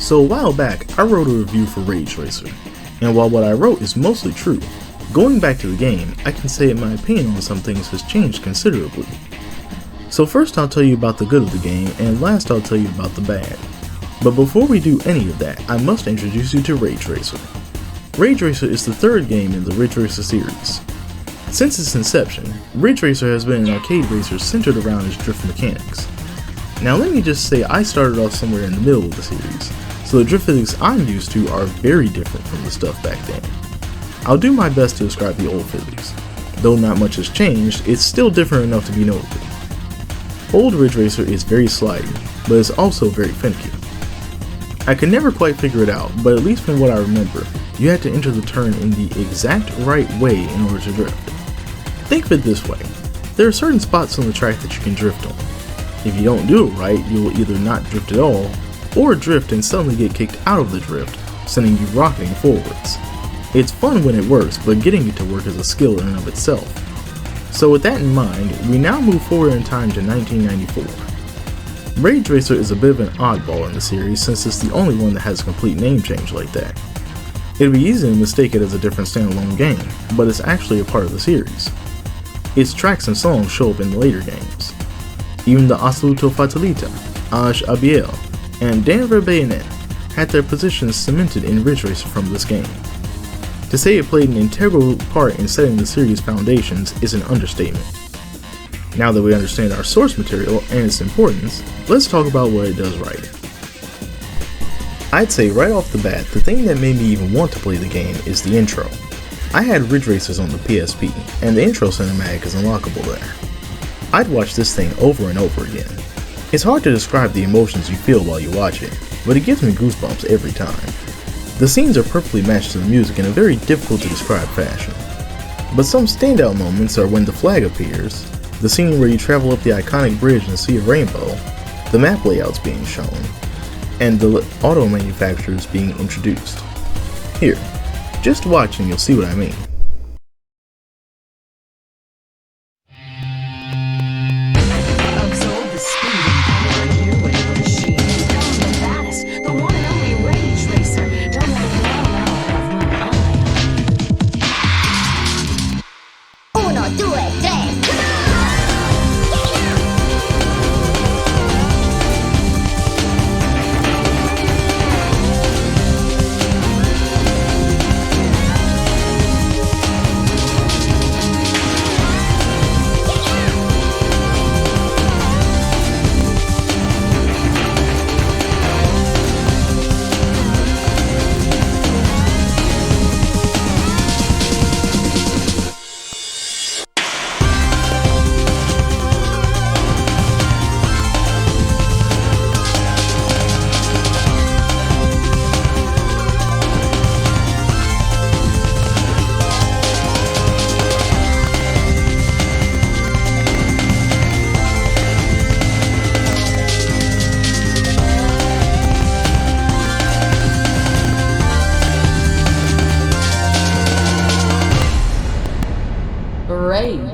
So a while back, I wrote a review for Ridge Racer, and while what I wrote is mostly true, going back to the game, I can say that my opinion on some things has changed considerably. So first I'll tell you about the good of the game, and last I'll tell you about the bad. But before we do any of that, I must introduce you to Ridge Racer. Ridge Racer is the third game in the Ridge Racer series. Since its inception, Ridge Racer has been an arcade racer centered around its drift mechanics. Now let me just say I started off somewhere in the middle of the series, so the drift physics I'm used to are very different from the stuff back then. I'll do my best to describe the old physics. Though not much has changed, it's still different enough to be notable. Old Ridge Racer is very slidey, but it's also very finicky. I could never quite figure it out, but at least from what I remember, you had to enter the turn in the exact right way in order to drift. Think of it this way, there are certain spots on the track that you can drift on. If you don't do it right, you will either not drift at all, or drift and suddenly get kicked out of the drift, sending you rocketing forwards. It's fun when it works, but getting it to work is a skill in and of itself. So with that in mind, we now move forward in time to 1994. Ridge Racer is a bit of an oddball in the series since it's the only one that has a complete name change like that. It'd be easy to mistake it as a different standalone game, but it's actually a part of the series. Its tracks and songs show up in the later games. Even the Assoluto Fatalita, Aj Abiel, and Denver Bayonet had their positions cemented in Ridge Racer from this game. To say it played an integral part in setting the series' foundations is an understatement. Now that we understand our source material and its importance, let's talk about what it does right. I'd say right off the bat, the thing that made me even want to play the game is the intro. I had Ridge Racers on the PSP, and the intro cinematic is unlockable there. I'd watch this thing over and over again. It's hard to describe the emotions you feel while you watch it, but it gives me goosebumps every time. The scenes are perfectly matched to the music in a very difficult to describe fashion. But some standout moments are when the flag appears, the scene where you travel up the iconic bridge and see a rainbow, the map layouts being shown, and the auto manufacturers being introduced. Here, just watch and you'll see what I mean.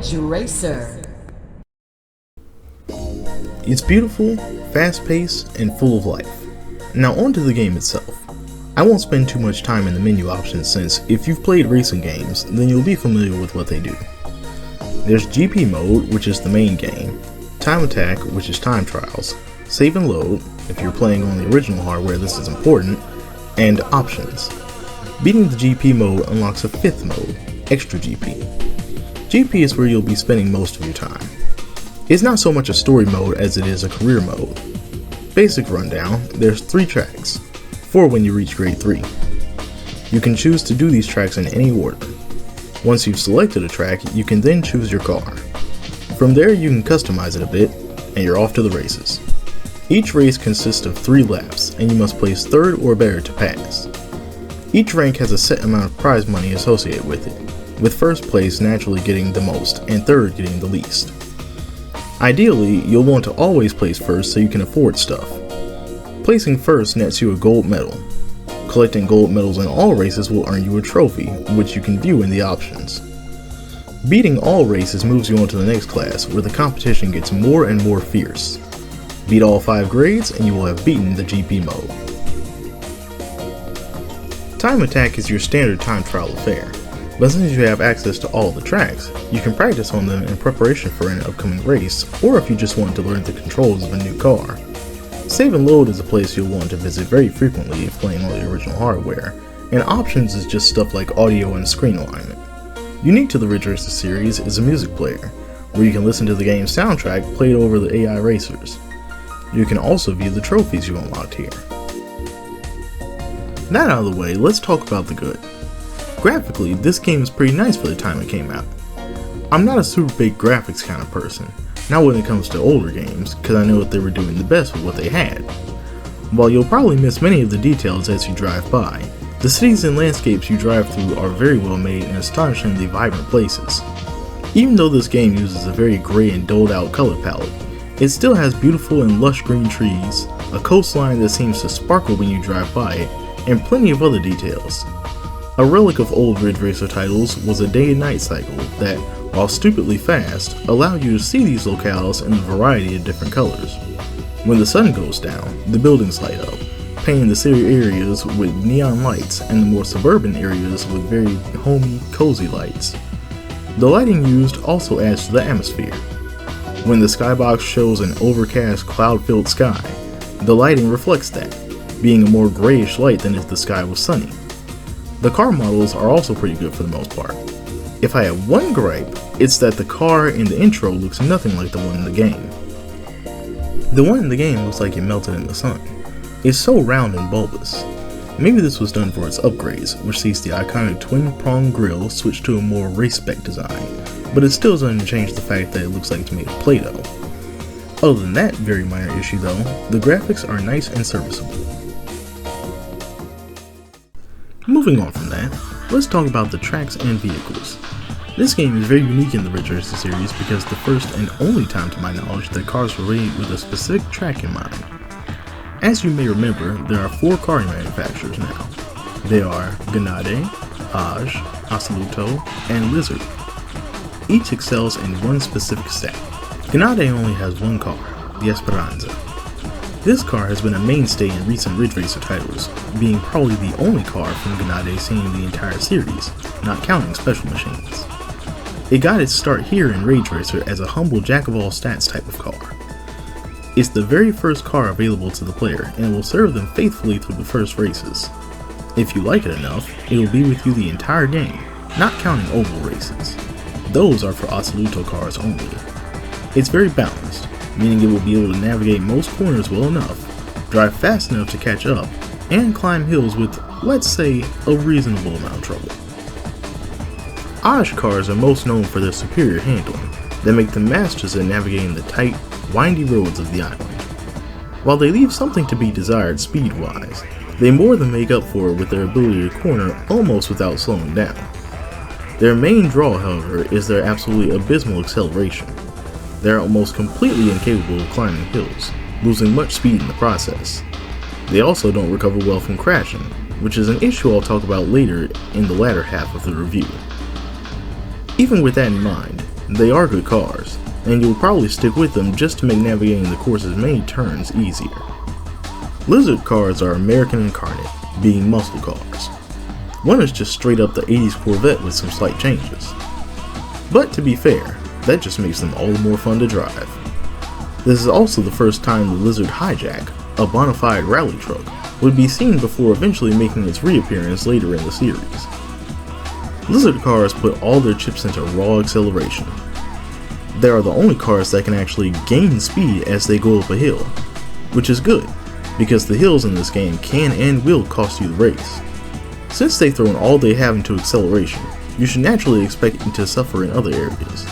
Ridge Racer. It's beautiful, fast-paced, and full of life. Now onto the game itself. I won't spend too much time in the menu options since if you've played racing games, then you'll be familiar with what they do. There's GP mode, which is the main game, time attack, which is time trials, save and load, if you're playing on the original hardware this is important, and options. Beating the GP mode unlocks a fifth mode, extra GP. GP is where you'll be spending most of your time. It's not so much a story mode as it is a career mode. Basic rundown, there's 3 tracks, 4 when you reach grade 3. You can choose to do these tracks in any order. Once you've selected a track, you can then choose your car. From there you can customize it a bit, and you're off to the races. Each race consists of 3 laps, and you must place 3rd or better to pass. Each rank has a set amount of prize money associated with it, with 1st place naturally getting the most and 3rd getting the least. Ideally, you'll want to always place 1st so you can afford stuff. Placing 1st nets you a gold medal. Collecting gold medals in all races will earn you a trophy, which you can view in the options. Beating all races moves you on to the next class, where the competition gets more and more fierce. Beat all 5 grades and you will have beaten the GP mode. Time Attack is your standard time trial affair, but since you have access to all the tracks, you can practice on them in preparation for an upcoming race, or if you just want to learn the controls of a new car. Save and Load is a place you'll want to visit very frequently if playing on the original hardware, and Options is just stuff like audio and screen alignment. Unique to the Ridge Racer series is a music player, where you can listen to the game's soundtrack played over the AI racers. You can also view the trophies you unlocked here. That out of the way, let's talk about the good. Graphically, this game is pretty nice for the time it came out. I'm not a super big graphics kind of person, not when it comes to older games, because I know that they were doing the best with what they had. While you'll probably miss many of the details as you drive by, the cities and landscapes you drive through are very well made and astonishingly vibrant places. Even though this game uses a very gray and dulled out color palette, it still has beautiful and lush green trees, a coastline that seems to sparkle when you drive by it, and plenty of other details. A relic of old Ridge Racer titles was a day and night cycle that, while stupidly fast, allowed you to see these locales in a variety of different colors. When the sun goes down, the buildings light up, painting the city areas with neon lights and the more suburban areas with very homey, cozy lights. The lighting used also adds to the atmosphere. When the skybox shows an overcast, cloud-filled sky, the lighting reflects that, being a more grayish light than if the sky was sunny. The car models are also pretty good for the most part. If I have one gripe, it's that the car in the intro looks nothing like the one in the game. The one in the game looks like it melted in the sun. It's so round and bulbous. Maybe this was done for its upgrades, which sees the iconic twin-prong grille switch to a more race-spec design, but it still doesn't change the fact that it looks like it's made of Play-Doh. Other than that very minor issue though, the graphics are nice and serviceable. Moving on from that, let's talk about the tracks and vehicles. This game is very unique in the Ridge Racer series because the first and only time to my knowledge that cars were made with a specific track in mind. As you may remember, there are 4 car manufacturers now. They are Gennady, Aj, Assoluto, and Lizard. Each excels in one specific stat. Gennady only has one car, the Esperanza. This car has been a mainstay in recent Ridge Racer titles, being probably the only car from Gennady seen in the entire series, not counting special machines. It got its start here in Ridge Racer as a humble jack-of-all-stats type of car. It's the very first car available to the player and will serve them faithfully through the first races. If you like it enough, it will be with you the entire game, not counting oval races. Those are for Assoluto cars only. It's very balanced, meaning it will be able to navigate most corners well enough, drive fast enough to catch up, and climb hills with, let's say, a reasonable amount of trouble. Aj cars are most known for their superior handling, that make them masters at navigating the tight, windy roads of the island. While they leave something to be desired speed-wise, they more than make up for it with their ability to corner almost without slowing down. Their main draw, however, is their absolutely abysmal acceleration. They are almost completely incapable of climbing hills, losing much speed in the process. They also don't recover well from crashing, which is an issue I'll talk about later in the latter half of the review. Even with that in mind, they are good cars, and you'll probably stick with them just to make navigating the course's many turns easier. Lizard cars are American incarnate, being muscle cars. One is just straight up the 80s Corvette with some slight changes. But to be fair, that just makes them all the more fun to drive. This is also the first time the Lizard Hijack, a bona fide rally truck, would be seen before eventually making its reappearance later in the series. Lizard cars put all their chips into raw acceleration. They are the only cars that can actually gain speed as they go up a hill, which is good, because the hills in this game can and will cost you the race. Since they've thrown all they have into acceleration, you should naturally expect them to suffer in other areas.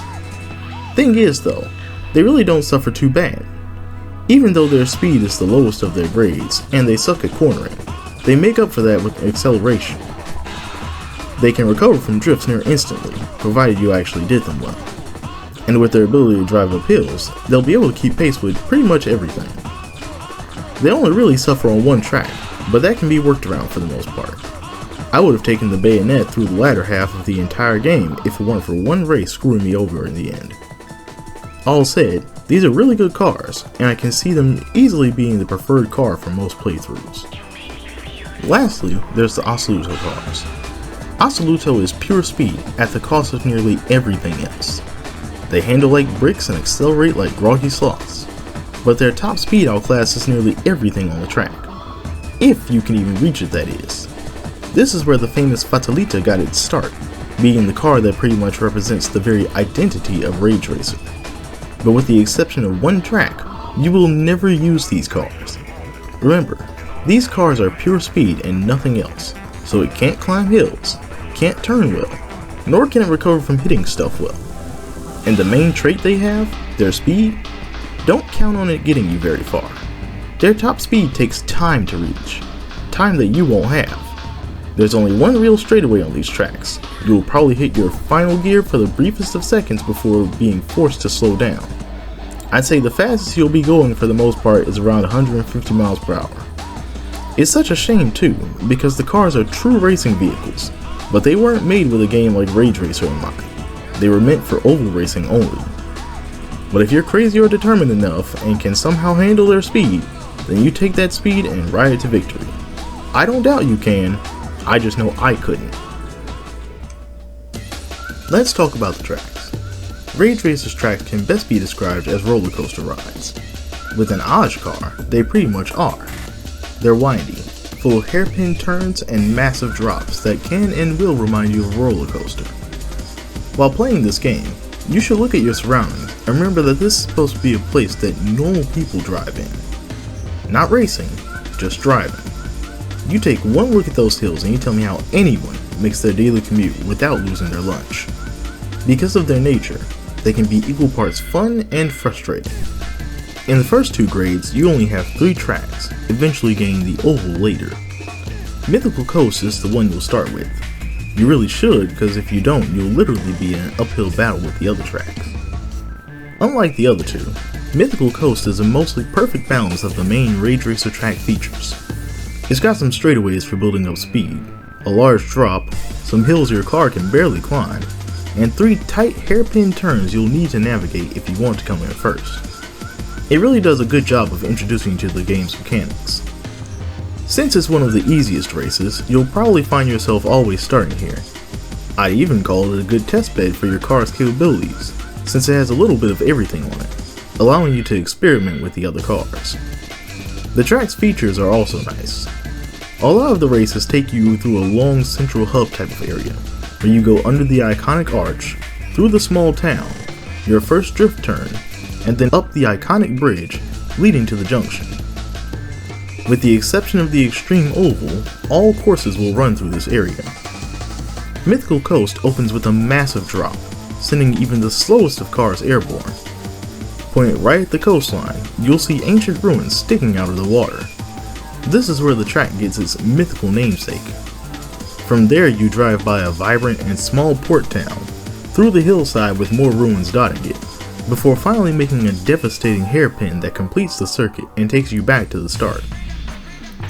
Thing is though, they really don't suffer too bad. Even though their speed is the lowest of their grades, and they suck at cornering, they make up for that with acceleration. They can recover from drifts near instantly, provided you actually did them well. And with their ability to drive up hills, they'll be able to keep pace with pretty much everything. They only really suffer on one track, but that can be worked around for the most part. I would have taken the bayonet through the latter half of the entire game if it weren't for one race screwing me over in the end. All said, these are really good cars, and I can see them easily being the preferred car for most playthroughs. Lastly, there's the Assoluto cars. Assoluto is pure speed at the cost of nearly everything else. They handle like bricks and accelerate like groggy sloths, but their top speed outclasses nearly everything on the track. If you can even reach it, that is. This is where the famous Fatalita got its start, being the car that pretty much represents the very identity of Rage Racer. But with the exception of one track, you will never use these cars. Remember, these cars are pure speed and nothing else, so it can't climb hills, can't turn well, nor can it recover from hitting stuff well. And the main trait they have, their speed, don't count on it getting you very far. Their top speed takes time to reach, time that you won't have. There's only one real straightaway on these tracks. You will probably hit your final gear for the briefest of seconds before being forced to slow down. I'd say the fastest you'll be going for the most part is around 150 miles per hour. It's such a shame too, because the cars are true racing vehicles, but they weren't made with a game like Rage Racer in mind. They were meant for oval racing only. But if you're crazy or determined enough and can somehow handle their speed, then you take that speed and ride it to victory. I don't doubt you can, I just know I couldn't. Let's talk about the tracks. Rage Racer's tracks can best be described as roller coaster rides. With an Oshkosh car, they pretty much are. They're windy, full of hairpin turns and massive drops that can and will remind you of a roller coaster. While playing this game, you should look at your surroundings and remember that this is supposed to be a place that normal people drive in. Not racing, just driving. You take one look at those hills and you tell me how anyone makes their daily commute without losing their lunch. Because of their nature, they can be equal parts fun and frustrating. In the first two grades, you only have 3 tracks, eventually gaining the oval later. Mythical Coast is the one you'll start with. You really should, because if you don't, you'll literally be in an uphill battle with the other tracks. Unlike the other two, Mythical Coast is a mostly perfect balance of the main Rage Racer track features. It's got some straightaways for building up speed, a large drop, some hills your car can barely climb, and 3 tight hairpin turns you'll need to navigate if you want to come in first. It really does a good job of introducing you to the game's mechanics. Since it's one of the easiest races, you'll probably find yourself always starting here. I'd even call it a good test bed for your car's capabilities, since it has a little bit of everything on it, allowing you to experiment with the other cars. The track's features are also nice. A lot of the races take you through a long central hub type of area, where you go under the iconic arch, through the small town, your first drift turn, and then up the iconic bridge leading to the junction. With the exception of the extreme oval, all courses will run through this area. Mythical Coast opens with a massive drop, sending even the slowest of cars airborne. Pointed right at the coastline, you'll see ancient ruins sticking out of the water. This is where the track gets its mythical namesake. From there you drive by a vibrant and small port town, through the hillside with more ruins dotting it, before finally making a devastating hairpin that completes the circuit and takes you back to the start.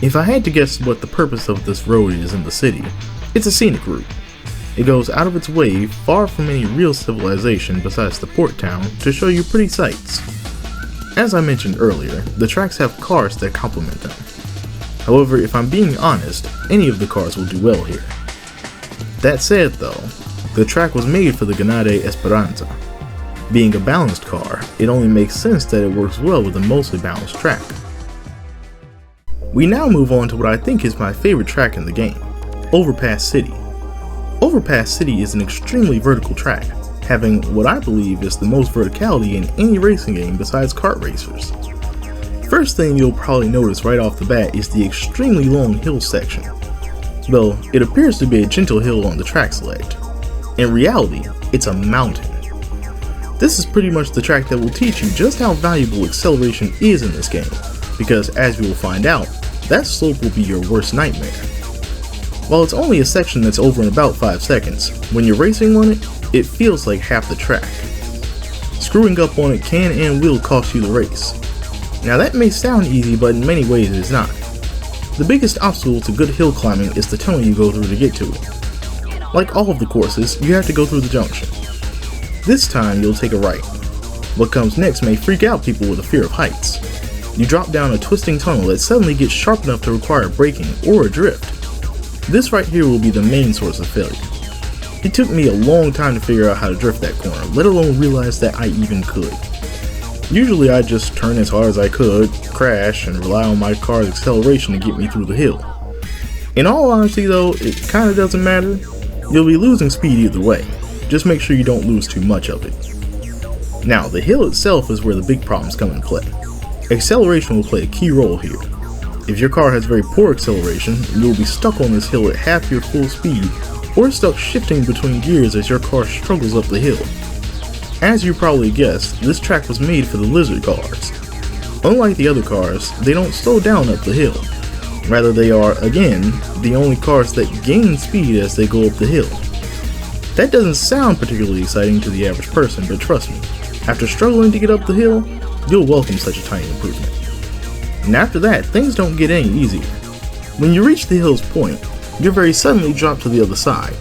If I had to guess what the purpose of this road is in the city, it's a scenic route. It goes out of its way, far from any real civilization besides the port town, to show you pretty sights. As I mentioned earlier, the tracks have cars that complement them. However, if I'm being honest, any of the cars will do well here. That said though, the track was made for the Granada Esperanza. Being a balanced car, it only makes sense that it works well with a mostly balanced track. We now move on to what I think is my favorite track in the game, Overpass City. Overpass City is an extremely vertical track, having what I believe is the most verticality in any racing game besides kart racers. First thing you'll probably notice right off the bat is the extremely long hill section, though it appears to be a gentle hill on the track select. In reality, it's a mountain. This is pretty much the track that will teach you just how valuable acceleration is in this game, because as you will find out, that slope will be your worst nightmare. While it's only a section that's over in about 5 seconds, when you're racing on it, it feels like half the track. Screwing up on it can and will cost you the race. Now that may sound easy, but in many ways it's not. The biggest obstacle to good hill climbing is the tunnel you go through to get to it. Like all of the courses, you have to go through the junction. This time you'll take a right. What comes next may freak out people with a fear of heights. You drop down a twisting tunnel that suddenly gets sharp enough to require braking or a drift. This right here will be the main source of failure. It took me a long time to figure out how to drift that corner, let alone realize that I even could. Usually I just turn as hard as I could, crash, and rely on my car's acceleration to get me through the hill. In all honesty though, it kinda doesn't matter. You'll be losing speed either way. Just make sure you don't lose too much of it. Now, the hill itself is where the big problems come into play. Acceleration will play a key role here. If your car has very poor acceleration, you'll be stuck on this hill at half your full speed, or stuck shifting between gears as your car struggles up the hill. As you probably guessed, this track was made for the lizard cars. Unlike the other cars, they don't slow down up the hill. Rather, they are, again, the only cars that gain speed as they go up the hill. That doesn't sound particularly exciting to the average person, but trust me, after struggling to get up the hill, you'll welcome such a tiny improvement. And after that, things don't get any easier. When you reach the hill's point, you're very suddenly dropped to the other side.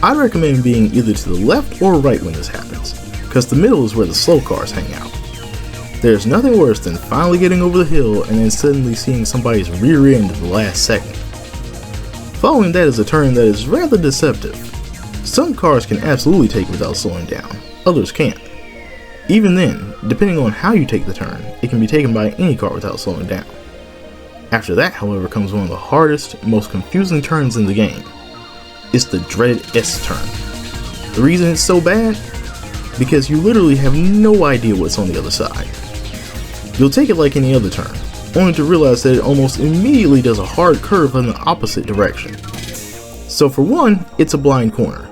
I'd recommend being either to the left or right when this happens, because the middle is where the slow cars hang out. There's nothing worse than finally getting over the hill and then suddenly seeing somebody's rear end at the last second. Following that is a turn that is rather deceptive. Some cars can absolutely take without slowing down, others can't. Even then, depending on how you take the turn, it can be taken by any car without slowing down. After that, however, comes one of the hardest, most confusing turns in the game. It's the dreaded S-turn. The reason it's so bad? Because you literally have no idea what's on the other side. You'll take it like any other turn, only to realize that it almost immediately does a hard curve in the opposite direction. So for one, it's a blind corner.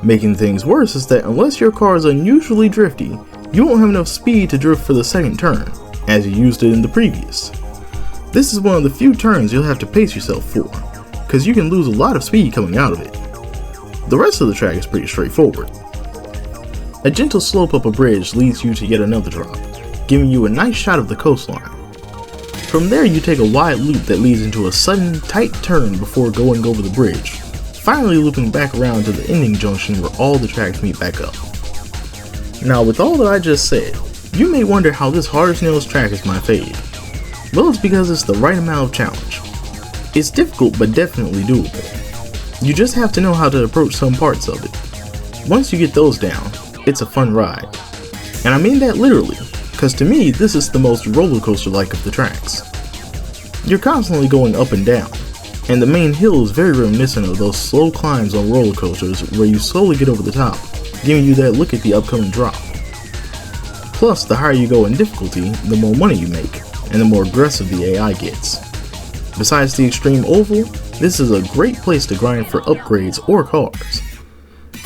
Making things worse is that unless your car is unusually drifty, you won't have enough speed to drift for the second turn, as you used it in the previous. This is one of the few turns you'll have to pace yourself for, because you can lose a lot of speed coming out of it. The rest of the track is pretty straightforward. A gentle slope up a bridge leads you to yet another drop, giving you a nice shot of the coastline. From there you take a wide loop that leads into a sudden, tight turn before going over the bridge, finally looping back around to the ending junction where all the tracks meet back up. Now, with all that I just said, you may wonder how this hard as nails track is my fave. Well, it's because it's the right amount of challenge. It's difficult but definitely doable. You just have to know how to approach some parts of it. Once you get those down, it's a fun ride. And I mean that literally, because to me this is the most roller coaster like of the tracks. You're constantly going up and down, and the main hill is very reminiscent of those slow climbs on roller coasters where you slowly get over the top, giving you that look at the upcoming drop. Plus, the higher you go in difficulty, the more money you make, and the more aggressive the AI gets. Besides the extreme oval, this is a great place to grind for upgrades or cars.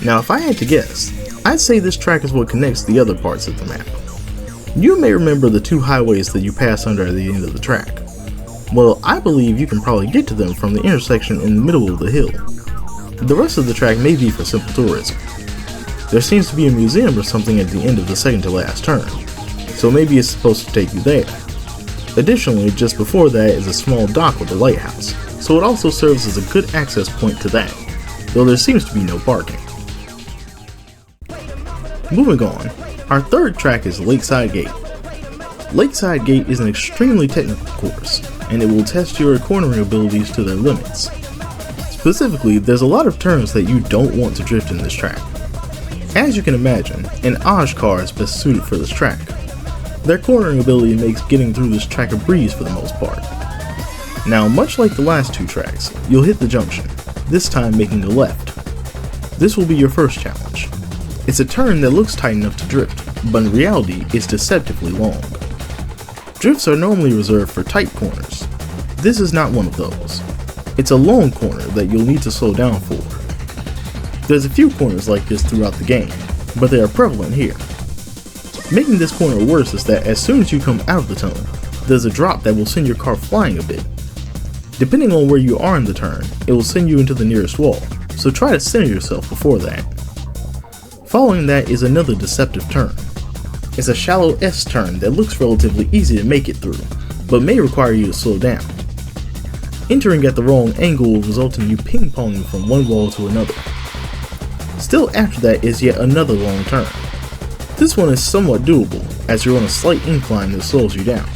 Now, if I had to guess, I'd say this track is what connects the other parts of the map. You may remember the two highways that you pass under at the end of the track. Well, I believe you can probably get to them from the intersection in the middle of the hill. The rest of the track may be for simple tourism. There seems to be a museum or something at the end of the second to last turn, so maybe it's supposed to take you there. Additionally, just before that is a small dock with a lighthouse, so it also serves as a good access point to that, though there seems to be no parking. Moving on, our third track is Lakeside Gate. Lakeside Gate is an extremely technical course, and it will test your cornering abilities to their limits. Specifically, there's a lot of turns that you don't want to drift in this track. As you can imagine, an Osh car is best suited for this track. Their cornering ability makes getting through this track a breeze for the most part. Now, much like the last two tracks, you'll hit the junction, this time making a left. This will be your first challenge. It's a turn that looks tight enough to drift, but in reality, it's deceptively long. Drifts are normally reserved for tight corners. This is not one of those. It's a long corner that you'll need to slow down for. There's a few corners like this throughout the game, but they are prevalent here. Making this corner worse is that as soon as you come out of the tunnel, there's a drop that will send your car flying a bit. Depending on where you are in the turn, it will send you into the nearest wall, so try to center yourself before that. Following that is another deceptive turn. It's a shallow S-turn that looks relatively easy to make it through, but may require you to slow down. Entering at the wrong angle will result in you ping-ponging from one wall to another. Still after that is yet another long turn. This one is somewhat doable, as you're on a slight incline that slows you down.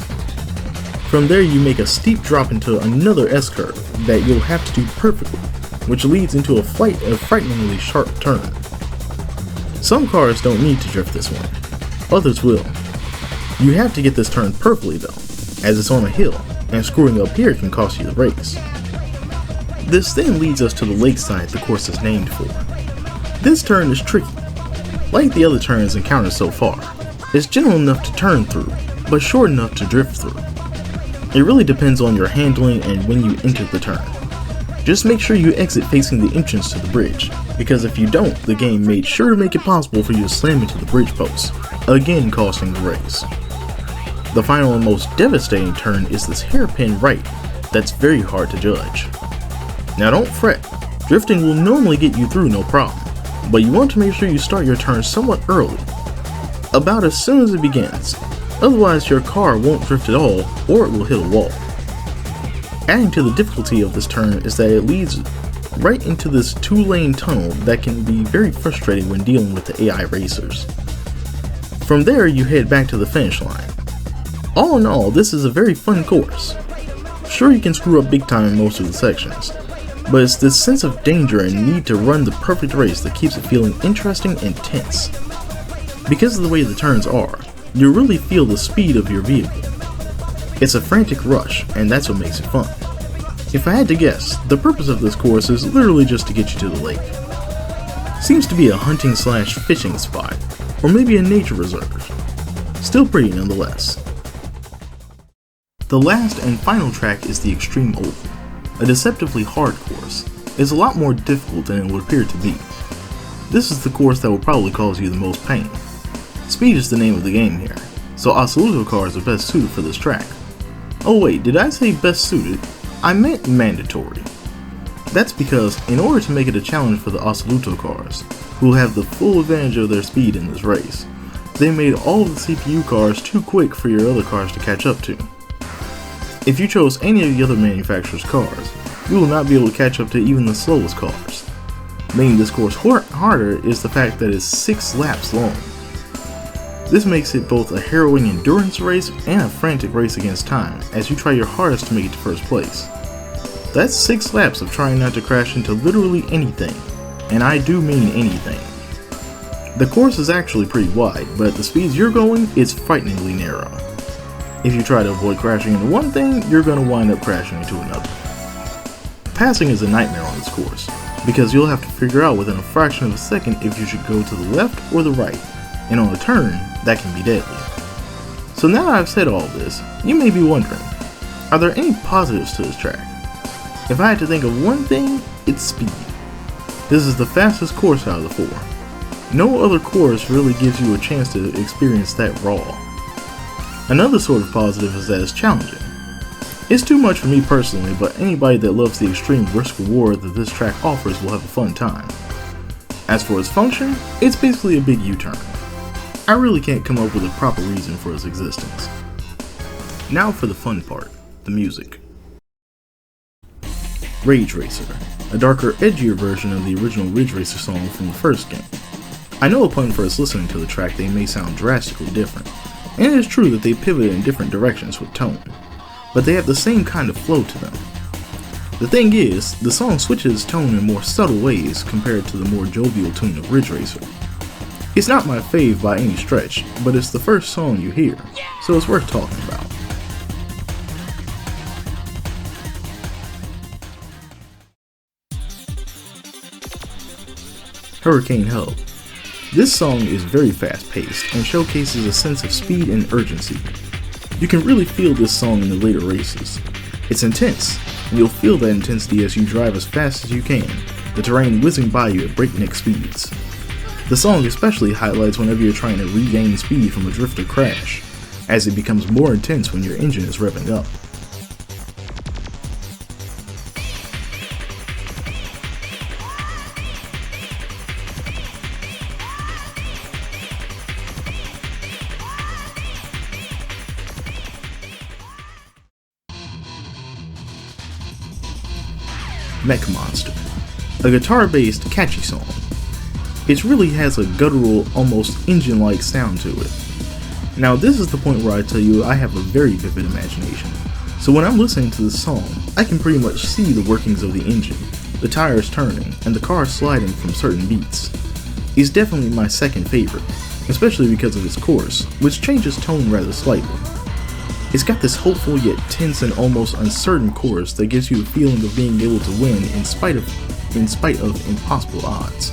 From there you make a steep drop into another S-curve that you'll have to do perfectly, which leads into a flight of frighteningly sharp turn. Some cars don't need to drift this one, others will. You have to get this turn perfectly though, as it's on a hill, and screwing up here can cost you the race. This then leads us to the lakeside the course is named for. This turn is tricky. Like the other turns encountered so far, it's general enough to turn through, but short enough to drift through. It really depends on your handling and when you enter the turn. Just make sure you exit facing the entrance to the bridge, because if you don't, the game made sure to make it possible for you to slam into the bridge post, again costing the race. The final and most devastating turn is this hairpin right that's very hard to judge. Now don't fret, drifting will normally get you through no problem, but you want to make sure you start your turn somewhat early, about as soon as it begins, otherwise your car won't drift at all or it will hit a wall. Adding to the difficulty of this turn is that it leads right into this 2-lane tunnel that can be very frustrating when dealing with the AI racers. From there you head back to the finish line. All in all, this is a very fun course. Sure, you can screw up big time in most of the sections, but it's this sense of danger and need to run the perfect race that keeps it feeling interesting and tense. Because of the way the turns are, you really feel the speed of your vehicle. It's a frantic rush, and that's what makes it fun. If I had to guess, the purpose of this course is literally just to get you to the lake. Seems to be a hunting/fishing spot, or maybe a nature reserve. Still pretty nonetheless. The last and final track is the Extreme Oval, a deceptively hard course. It's a lot more difficult than it would appear to be. This is the course that will probably cause you the most pain. Speed is the name of the game here, so Assoluto cars are best suited for this track. Oh wait, did I say best suited? I meant mandatory. That's because in order to make it a challenge for the Assoluto cars, who will have the full advantage of their speed in this race, they made all of the CPU cars too quick for your other cars to catch up to. If you chose any of the other manufacturer's cars, you will not be able to catch up to even the slowest cars. Making this course harder is the fact that it's 6 laps long. This makes it both a harrowing endurance race and a frantic race against time as you try your hardest to make it to first place. That's 6 laps of trying not to crash into literally anything, and I do mean anything. The course is actually pretty wide, but at the speeds you're going, it's frighteningly narrow. If you try to avoid crashing into one thing, you're going to wind up crashing into another. Passing is a nightmare on this course, because you'll have to figure out within a fraction of a second if you should go to the left or the right, and on a turn, that can be deadly. So now that I've said all this, you may be wondering, are there any positives to this track? If I had to think of one thing, it's speed. This is the fastest course out of the 4. No other course really gives you a chance to experience that raw. Another sort of positive is that it's challenging. It's too much for me personally, but anybody that loves the extreme risk reward that this track offers will have a fun time. As for its function, it's basically a big U-turn. I really can't come up with a proper reason for its existence. Now for the fun part, the music. Rage Racer, a darker, edgier version of the original Ridge Racer song from the first game. I know upon first listening to the track they may sound drastically different, and it is true that they pivot in different directions with tone, but they have the same kind of flow to them. The thing is, the song switches tone in more subtle ways compared to the more jovial tune of Ridge Racer. It's not my fave by any stretch, but it's the first song you hear, so it's worth talking about. Hurricane Hub. This song is very fast-paced and showcases a sense of speed and urgency. You can really feel this song in the later races. It's intense, and you'll feel that intensity as you drive as fast as you can, the terrain whizzing by you at breakneck speeds. The song especially highlights whenever you're trying to regain speed from a drift or crash, as it becomes more intense when your engine is revving up. Mech Monster, a guitar-based catchy song. It really has a guttural, almost engine-like sound to it. Now this is the point where I tell you I have a very vivid imagination, So when I'm listening to this song, I can pretty much see the workings of the engine, the tires turning, and the car sliding from certain beats. It's definitely my second favorite, especially because of its chorus, which changes tone rather slightly. It's got this hopeful yet tense and almost uncertain chorus that gives you the feeling of being able to win in spite of impossible odds.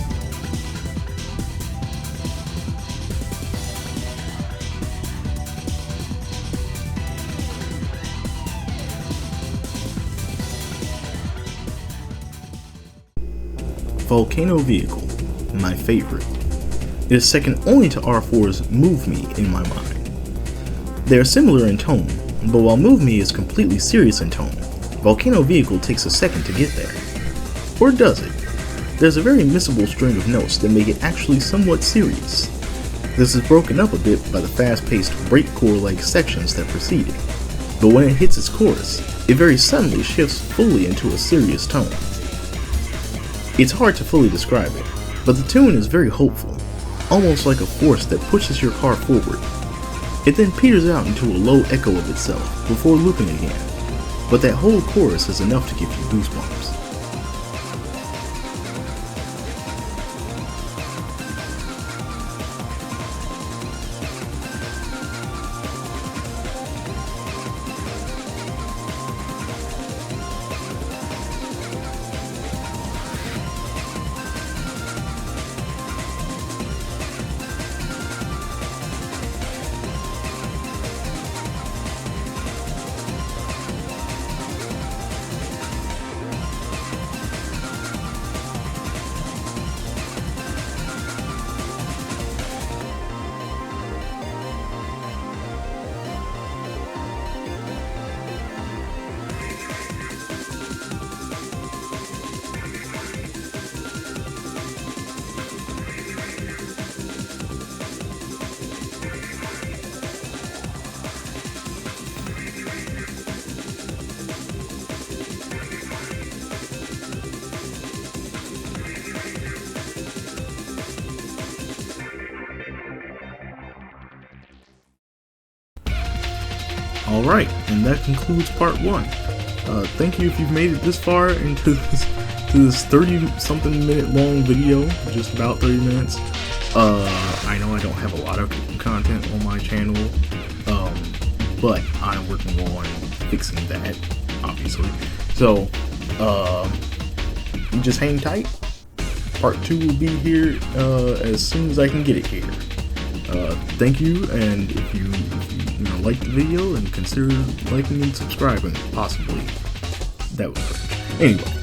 Volcano Vehicle, my favorite. It is second only to R4's Move Me in my mind. They are similar in tone, but while Move Me is completely serious in tone, Volcano Vehicle takes a second to get there. Or does it? There's a very missable string of notes that make it actually somewhat serious. This is broken up a bit by the fast-paced breakcore-like sections that precede it, but when it hits its chorus, it very suddenly shifts fully into a serious tone. It's hard to fully describe it, but the tune is very hopeful, almost like a force that pushes your car forward. It then peters out into a low echo of itself before looping again, but that whole chorus is enough to give you goosebumps. Alright, and that concludes part 1. Thank you if you've made it this far into this 30-something minute long video, just about 30 minutes. I know I don't have a lot of content on my channel, but I'm working on fixing that, obviously. So, you just hang tight. Part 2 will be here as soon as I can get it here. Thank you, and if you like the video, and consider liking and subscribing, possibly. That would work. Anyway,